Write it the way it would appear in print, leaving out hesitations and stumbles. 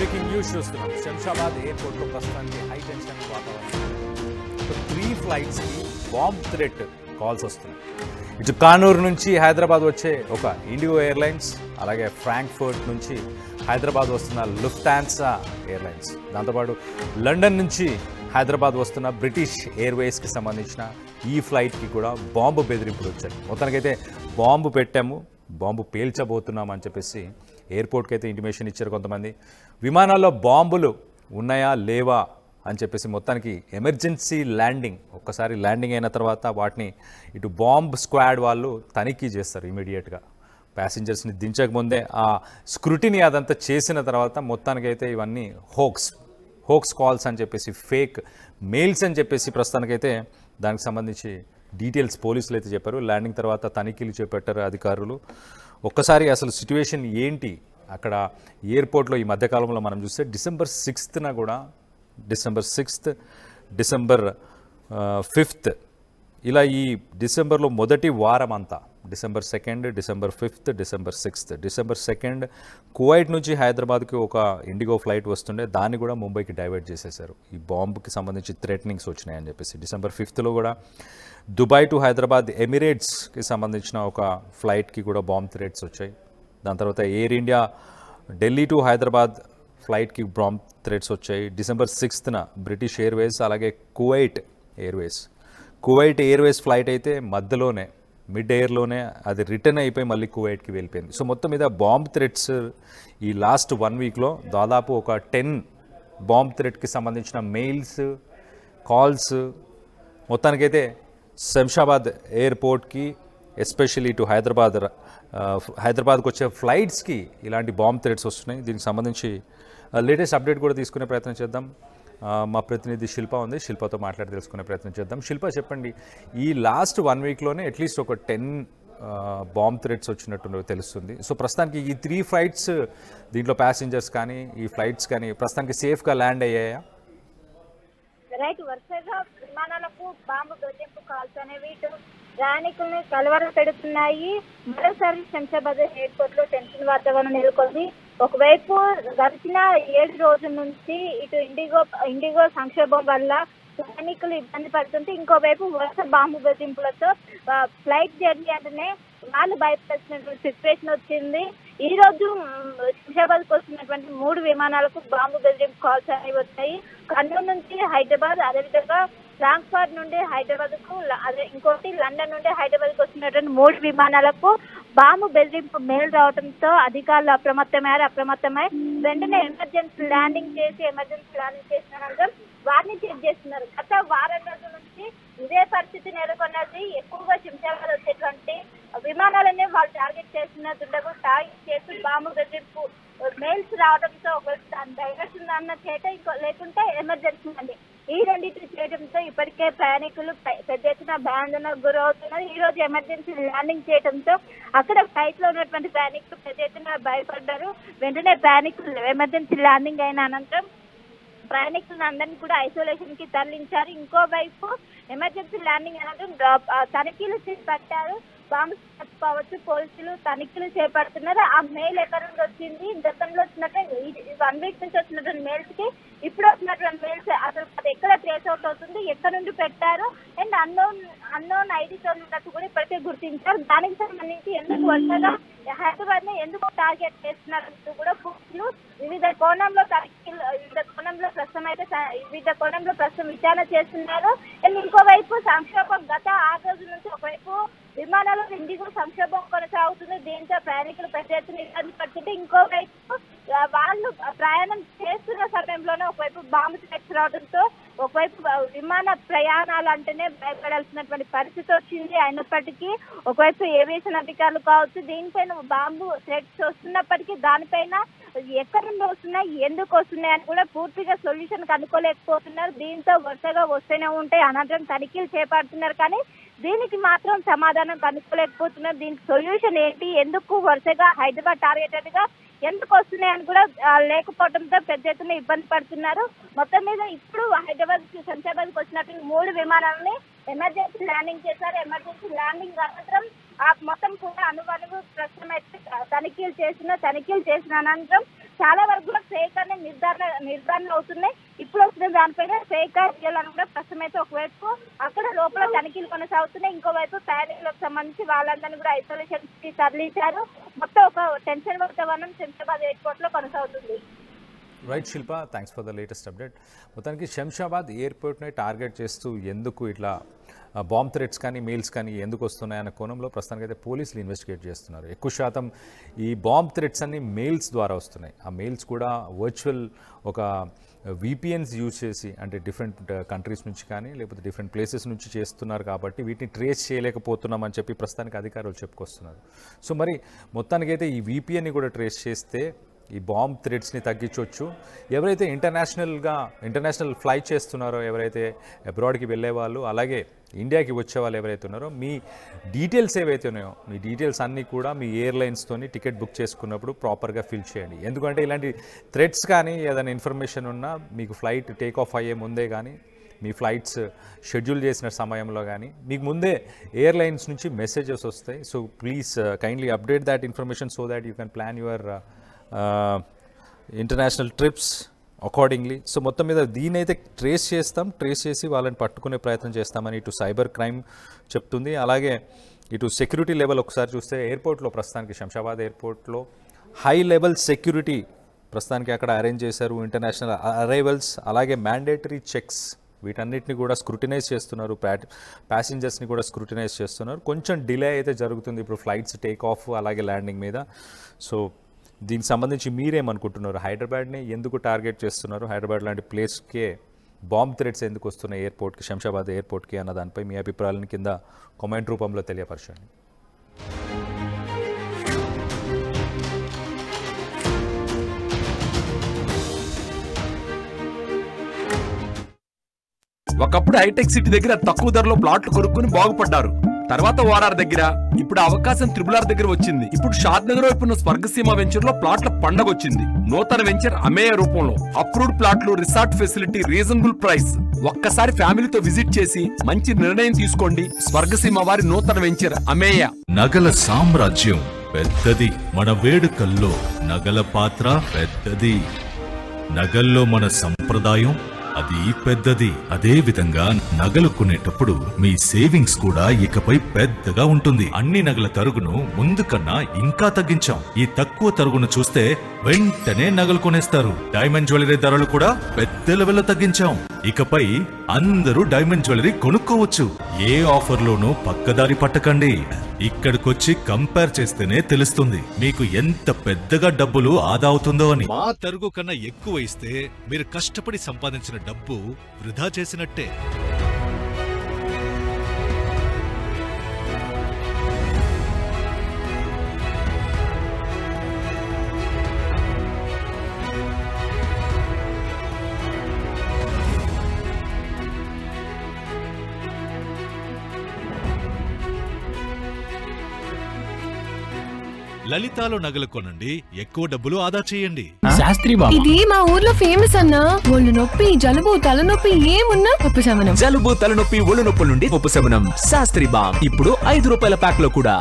Breaking news చూస్తున్నాం. శంషాబాద్ ఎయిర్పోర్ట్లో ప్రస్తుతానికి హై టెన్షన్ వాతావరణం. 3 ఫ్లైట్స్కి బాంబ్ థ్రెట్ కాల్స్ వస్తున్నాయి. ఇటు కానూరు నుంచి హైదరాబాద్ వచ్చే ఒక ఇండిగో ఎయిర్లైన్స్, అలాగే ఫ్రాంక్ఫర్ట్ నుంచి హైదరాబాద్ వస్తున్న లుఫ్టాన్సా ఎయిర్లైన్స్, దాంతోపాటు లండన్ నుంచి హైదరాబాద్ వస్తున్న బ్రిటిష్ ఎయిర్వేస్కి సంబంధించిన ఈ ఫ్లైట్కి కూడా బాంబు బెదిరింపులు వచ్చాయి. మొత్తానికైతే బాంబు పెట్టాము, బాంబు పేల్చబోతున్నామని చెప్పేసి ఎయిర్పోర్ట్కి అయితే ఇంటిమేషన్ ఇచ్చారు కొంతమంది. విమానాల్లో బాంబులు ఉన్నాయా లేవా అని చెప్పేసి మొత్తానికి ఎమర్జెన్సీ ల్యాండింగ్, ఒక్కసారి ల్యాండింగ్ అయిన తర్వాత వాటిని ఇటు బాంబ్ స్క్వాడ్ వాళ్ళు తనిఖీ చేస్తారు ఇమీడియట్గా. ప్యాసింజర్స్ని దించకముందే ఆ స్క్రూటినీ అదంతా చేసిన తర్వాత మొత్తానికైతే ఇవన్నీ హోక్స్ కాల్స్ అని చెప్పేసి, ఫేక్ మెయిల్స్ అని చెప్పేసి ప్రస్తుతానికైతే దానికి సంబంధించి డీటెయిల్స్ పోలీసులు అయితే చెప్పారు. ల్యాండింగ్ తర్వాత తనిఖీలు చేపట్టారు అధికారులు. ఒక్కసారి అసలు సిచ్యువేషన్ ఏంటి అక్కడ ఎయిర్పోర్ట్లో ఈ మధ్యకాలంలో మనం చూస్తే December 6th కూడా, December 6th, December 5th, ఇలా ఈ డిసెంబర్లో మొదటి వారం అంతా December 2nd, December 5th, December 6th. December 2nd Kuwait నుంచి హైదరాబాద్కి ఒక ఇండిగో ఫ్లైట్ వస్తుండే, దాన్ని కూడా ముంబైకి డైవర్ట్ చేసేశారు. ఈ బాంబుకి సంబంధించి థ్రెటనింగ్స్ వచ్చినాయని చెప్పేసి. December 5th కూడా దుబాయ్ టు హైదరాబాద్ ఎమిరేట్స్కి సంబంధించిన ఒక ఫ్లైట్కి కూడా బాంబ్ థ్రెట్స్ వచ్చాయి. దాని తర్వాత Air India Delhi to Hyderabad ఫ్లైట్కి బాంబ్ థ్రెట్స్ వచ్చాయి. December 6th బ్రిటిష్ ఎయిర్వేస్, అలాగే కువైట్ ఎయిర్వేస్ ఫ్లైట్ అయితే మధ్యలోనే, మిడ్ ఎయిర్లోనే అది రిటర్న్ అయిపోయి మళ్ళీ కువైట్కి వెళ్ళిపోయింది. సో మొత్తం మీద బాంబ్ థ్రెట్స్ ఈ లాస్ట్ 1 వీక్లో దాదాపు ఒక 10 బాంబ్ థ్రెట్కి సంబంధించిన మెయిల్స్, కాల్స్, మొత్తానికైతే శంషాబాద్ ఎయిర్పోర్ట్కి, ఎస్పెషల్లీ టు హైదరాబాద్కి వచ్చే ఫ్లైట్స్కి ఇలాంటి బాంబ్ థ్రెట్స్ వస్తున్నాయి. దీనికి సంబంధించి లేటెస్ట్ అప్డేట్ కూడా తీసుకునే ప్రయత్నం చేద్దాం. మా ప్రతినిధి శిల్ప ఉంది, శిల్పతో మాట్లాడి తెలుసుకునే ప్రయత్నం చేద్దాం. శిల్ప, చెప్పండి, ఈ లాస్ట్ 1 వీక్లోనే అట్లీస్ట్ ఒక 10 బాంబ్ థ్రెట్స్ వచ్చినట్టు తెలుస్తుంది. సో ప్రస్తుతానికి ఈ 3 ఫ్లైట్స్, దీంట్లో ప్యాసింజర్స్ కానీ ఈ ఫ్లైట్స్ కానీ ప్రస్తుతానికి సేఫ్గా ల్యాండ్ అయ్యాయా? రైట్, వరుసగా విమానాలకు బాంబు బెదిరింపు కాల్స్ అనేవి ఇటు ప్రయాణికుల్ని కలవరం పెడుతున్నాయి. మరోసారి శంషాబాద్ ఎయిర్పోర్ట్ లో టెన్షన్ వాతావరణం నెలకొంది. ఒకవైపు గడిచిన 7 రోజుల నుంచి ఇటు ఇండిగో సంక్షోభం వల్ల ప్రయాణికులు ఇబ్బంది పడుతుంటే, ఇంకోవైపు వరుస బాంబు బెదిరింపులతో ఫ్లైట్ జర్నీ అంటేనే వాళ్ళు భయపడాల్సినటువంటి సిచ్యువేషన్ వచ్చింది. ఈ రోజు శంషాబాద్కి వస్తున్నటువంటి 3 విమానాలకు బాంబు బెదిరింపు కాల్స్ అనేవి వచ్చాయి. కర్నూలు నుంచి హైదరాబాద్, అదేవిధంగా ఫ్రాంక్ఫర్ట్ నుండి హైదరాబాద్కు, అదే ఇంకోటి లండన్ నుండి హైదరాబాద్కు వస్తున్నటువంటి 3 విమానాలకు బాంబు బెదిరింపు మెయిల్ రావడంతో అధికారులు అప్రమత్తమై వెంటనే ఎమర్జెన్సీ ల్యాండింగ్ చేసిన అనంతరం వారిని చెక్ చేస్తున్నారు. గత వారం రోజుల నుంచి ఇదే పరిస్థితి నెలకొన్నది. ఎక్కువగా శంషాబాద్ వచ్చేటువంటి విమానాలనే వాళ్ళు టార్గెట్ చేస్తున్నట్టుండగా టార్గెట్ చేసి బాంబు బెదిరింపు మెయిల్స్ రావడంతో ఒకటి దాని డైవర్షన్ అన్న చేట, లేకుంటే ఎమర్జెన్సీ అండి, ఈ రెండింటిని చేయడంతో ఇప్పటికే ప్రయాణికులు పెద్ద ఎత్తున భయాందోళనకు గురవుతున్నారు. ఈ రోజు ఎమర్జెన్సీ ల్యాండింగ్ చేయడంతో అక్కడ ఫ్లైట్ లో ఉన్నటువంటి ప్రయాణికులు పెద్ద ఎత్తున భయపడ్డారు. వెంటనే ప్రయాణికులు ఎమర్జెన్సీ ల్యాండింగ్ అయిన అనంతరం ప్రయాణికులను అందరినీ కూడా ఐసోలేషన్ కి తరలించారు. ఇంకోవైపు ఎమర్జెన్సీ ల్యాండింగ్ అనంతరం తనిఖీలు చేపట్టారు. బాంబు కావచ్చు, పోలీసులు తనిఖీలు చేపడుతున్నారు. ఆ మెయిల్ ఎక్కడి నుంచి వచ్చింది, గతంలో వచ్చినట్టు 1 వీక్ నుంచి వచ్చినటువంటి మెయిల్స్ కి ఇప్పుడు వచ్చినటువంటి మెయిల్స్ అసలు అది ఎక్కడ ట్రేస్ అవుట్ అవుతుంది, ఎక్కడ నుండి పెట్టారు, అండ్ అన్నోన్ ఐడితో ఉన్నట్టు కూడా ఇప్పటికే గుర్తించారు. దానికి సంబంధించి ఎందుకు వరుసగా హైదరాబాద్ ని ఎందుకు టార్గెట్ చేస్తున్నట్టు కూడా పోలీసులు వివిధ కోణంలో ప్రస్తుతం విచారణ చేస్తున్నారు. అండ్ ఇంకోవైపు సంక్షోభం గత 6 రోజుల నుంచి ఒకవైపు విమానాల్లో ఇండిగో సంక్షోభం కొనసాగుతుంది. దీంతో ప్రయాణికులు పెద్ద ఎత్తున ఇబ్బంది పడుతుంటే, ఇంకోవైపు వాళ్ళు ప్రయాణం చేస్తున్న సమయంలోనే ఒకవైపు బాంబు థ్రెట్స్ రావడంతో ఒకవైపు విమాన ప్రయాణాలు అంటేనే భయపడాల్సినటువంటి పరిస్థితి వచ్చింది. అయినప్పటికీ ఒకవైపు ఏవియేషన్ అధికారులు కావచ్చు, దీనిపైన బాంబు థ్రెట్స్ వస్తున్నప్పటికీ దానిపైన ఎక్కడి నుండి వస్తున్నాయి, ఎందుకు వస్తున్నాయి అని కూడా పూర్తిగా సొల్యూషన్ కనుక్కోలేకపోతున్నారు. దీంతో వరుసగా వస్తూనే ఉంటాయి, అనంతరం తనిఖీలు చేపడుతున్నారు, కానీ దీనికి మాత్రం సమాధానం కనుక్కోలేకపోతున్నారు. దీనికి సొల్యూషన్ ఏంటి, ఎందుకు వరుసగా హైదరాబాద్ టార్గెటెడ్ గా ఎందుకు వస్తున్నాయని కూడా లేకపోవడంతో పెద్ద ఎత్తున ఇబ్బంది పడుతున్నారు. మొత్తం మీద ఇప్పుడు శంషాబాద్కి వచ్చినటువంటి 3 విమానాలని ఎమర్జెన్సీ ల్యాండింగ్ చేశారు. ఎమర్జెన్సీ ల్యాండింగ్ అనంతరం మొత్తం కూడా అణువణువు ప్రస్తుతం అయితే తనిఖీలు చేసిన అనంతరం చాలా వరకు కూడా ఫేక్ అనే నిర్ధారణ అవుతున్నాయి. ఇప్పుడు వస్తున్న దానిపైన ఫేక్ రియల్ అని కూడా ప్రస్తుతం అయితే ఒకవైపు అక్కడ లోపల తనిఖీలు కొనసాగుతున్నాయి, ఇంకోవైపు ప్రయాణికులకు సంబంధించి వాళ్ళందరినీ కూడా ఐసోలేషన్ కి తరలించారు. మొత్తం ఒక టెన్షన్ వాతావరణం శంషాబాద్ ఎయిర్పోర్ట్ లో కొనసాగుతుంది. Right Shilpa, thanks for the latest update. మొత్తానికి శంషాబాద్ ఎయిర్పోర్ట్ని టార్గెట్ చేస్తూ ఎందుకు ఇట్లా బాంబ్ థ్రెట్స్ కానీ మెయిల్స్ కానీ ఎందుకు వస్తున్నాయన్న కోణంలో ప్రస్తుతానికి అయితే పోలీసులు ఇన్వెస్టిగేట్ చేస్తున్నారు. ఎక్కువ శాతం ఈ బాంబ్ థ్రెట్స్ అన్ని మెయిల్స్ ద్వారా వస్తున్నాయి. ఆ మెయిల్స్ కూడా వర్చువల్ ఒక VPNs యూజ్ చేసి, అంటే డిఫరెంట్ కంట్రీస్ నుంచి కానీ లేకపోతే డిఫరెంట్ ప్లేసెస్ నుంచి చేస్తున్నారు కాబట్టి వీటిని ట్రేస్ చేయలేకపోతున్నామని చెప్పి ప్రస్తుతానికి అధికారులు చెప్పుకొస్తున్నారు. సో మరి మొత్తానికైతే ఈ VPNని కూడా ట్రేస్ చేస్తే ఈ బాంబ్ థ్రెట్స్ని తగ్గించవచ్చు. ఎవరైతే ఇంటర్నేషనల్ ఫ్లైట్ చేస్తున్నారో, ఎవరైతే అబ్రాడ్కి వెళ్ళే వాళ్ళు, అలాగే ఇండియాకి వచ్చే వాళ్ళు ఎవరైతే ఉన్నారో, మీ డీటెయిల్స్ ఏవైతే ఉన్నాయో మీ డీటెయిల్స్ అన్నీ కూడా మీ ఎయిర్లైన్స్తోని టికెట్ బుక్ చేసుకున్నప్పుడు ప్రాపర్గా ఫిల్ చేయండి. ఎందుకంటే ఇలాంటి థ్రెట్స్ కానీ ఏదైనా ఇన్ఫర్మేషన్ ఉన్నా మీకు ఫ్లైట్ టేక్ ఆఫ్ అయ్యే ముందే కానీ, మీ ఫ్లైట్స్ షెడ్యూల్ చేసిన సమయంలో కానీ మీకు ముందే ఎయిర్లైన్స్ నుంచి మెసేజెస్ వస్తాయి. So please kindly update that information so that you can plan your international trips accordingly. So మొత్తం మీద దీని అయితే ట్రేస్ చేసి వాళ్ళని పట్టుకునే ప్రయత్నం చేస్తామని ఇటు సైబర్ క్రైమ్ చెప్తుంది. అలాగే ఇటు సెక్యూరిటీ లెవెల్ ఒకసారి చూస్తే ఎయిర్పోర్ట్లో ప్రస్తుతానికి శంషాబాద్ ఎయిర్పోర్ట్లో హై లెవెల్ సెక్యూరిటీ ప్రస్తుతానికి అక్కడ అరేంజ్ చేశారు. ఇంటర్నేషనల్ అరైవల్స్ అలాగే మ్యాండేటరీ చెక్స్ వీటన్నిటిని కూడా స్క్రూటినైజ్ చేస్తున్నారు. ప్యాసింజర్స్ని కూడా స్క్రూటినైజ్ చేస్తున్నారు. కొంచెం డిలే అయితే జరుగుతుంది ఇప్పుడు ఫ్లైట్స్ టేక్ ఆఫ్ అలాగే ల్యాండింగ్ మీద. సో దీనికి సంబంధించి మీరేమనుకుంటున్నారు? హైదరాబాద్ని ఎందుకు టార్గెట్ చేస్తున్నారు? హైదరాబాద్ లాంటి ప్లేస్కే బాంబ్ థ్రెట్స్ ఎందుకు వస్తున్నాయి ఎయిర్పోర్ట్కి, శంషాబాద్ ఎయిర్పోర్ట్కి అన్న దానిపై మీ అభిప్రాయాలను కింద కామెంట్ రూపంలో తెలియపరచండి. ఒకప్పుడు హైటెక్ సిటీ దగ్గర తక్కువ ధరలో ప్లాట్లు కొనుక్కుని బాగుపడ్డారు. తర్వాత ఓఆర్ఆర్ దగ్గర, ఇప్పుడు అవకాశం త్రిబుల్ దగ్గర వచ్చింది. ఇప్పుడు షాద్ నగర్ వైపు ఉన్న స్వర్గసీమ వెంచర్ లో ప్లాట్ల పండగ వచ్చింది. నూతన వెంచర్ అమేయ రూపంలో అప్రూవ్డ్ ప్లాట్లు, రిసార్ట్ ఫెసిలిటీ, రీజనబుల్ ప్రైస్. ఒక్కసారి ఫ్యామిలీతో విజిట్ చేసి మంచి నిర్ణయం తీసుకోండి. స్వర్గసీమ వారి నూతన వెంచర్ అమేయ. నగల సామ్రాజ్యం పెద్దది, మన వేడుకల్లో నగల పాత్ర పెద్దది. నగల్లో మన సంప్రదాయం అది పెద్దది. అదే విధంగా నగలు కొనేటప్పుడు మీ సేవింగ్స్ కూడా ఇకపై పెద్దగా ఉంటుంది. అన్ని నగల తరుగును ముందు కన్నా ఇంకా తగ్గించాం. ఈ తక్కువ తరుగును చూస్తే వెంటనే నగలు కొనేస్తారు. డైమండ్ జ్యువెలరీ ధరలు కూడా పెద్ద లెవెల్లో తగ్గించాం. ఇకపై అందరూ డైమండ్ జ్యువెలరీ కొనుక్కోవచ్చు. ఏ ఆఫర్లోనూ పక్కదారి పట్టకండి. ఇక్కడికొచ్చి కంపేర్ చేస్తేనే తెలుస్తుంది మీకు ఎంత పెద్దగా డబ్బులు ఆదా అవుతుందో అని. మా తరుగు కన్నా ఎక్కువ ఇస్తే మీరు కష్టపడి సంపాదించిన డబ్బు వృధా చేసినట్టే. లలితాలో నగలు కొనండి, ఎక్కువ డబ్బులు ఆదా చేయండి. శాస్త్రి బాబు, ఇది మా ఊర్లో ఫేమస్ అన్నా. ఒళ్ళు నొప్పి, జలుబు, తలనొప్పి ఏమున్నా ఉపశమనం. జలుబు, తలనొప్పి, ఒళ్ళు నొప్పుల నుండి ఉపశమనం. శాస్త్రి బామ్ ఇప్పుడు 5 రూపాయల ప్యాక్ లో కూడా.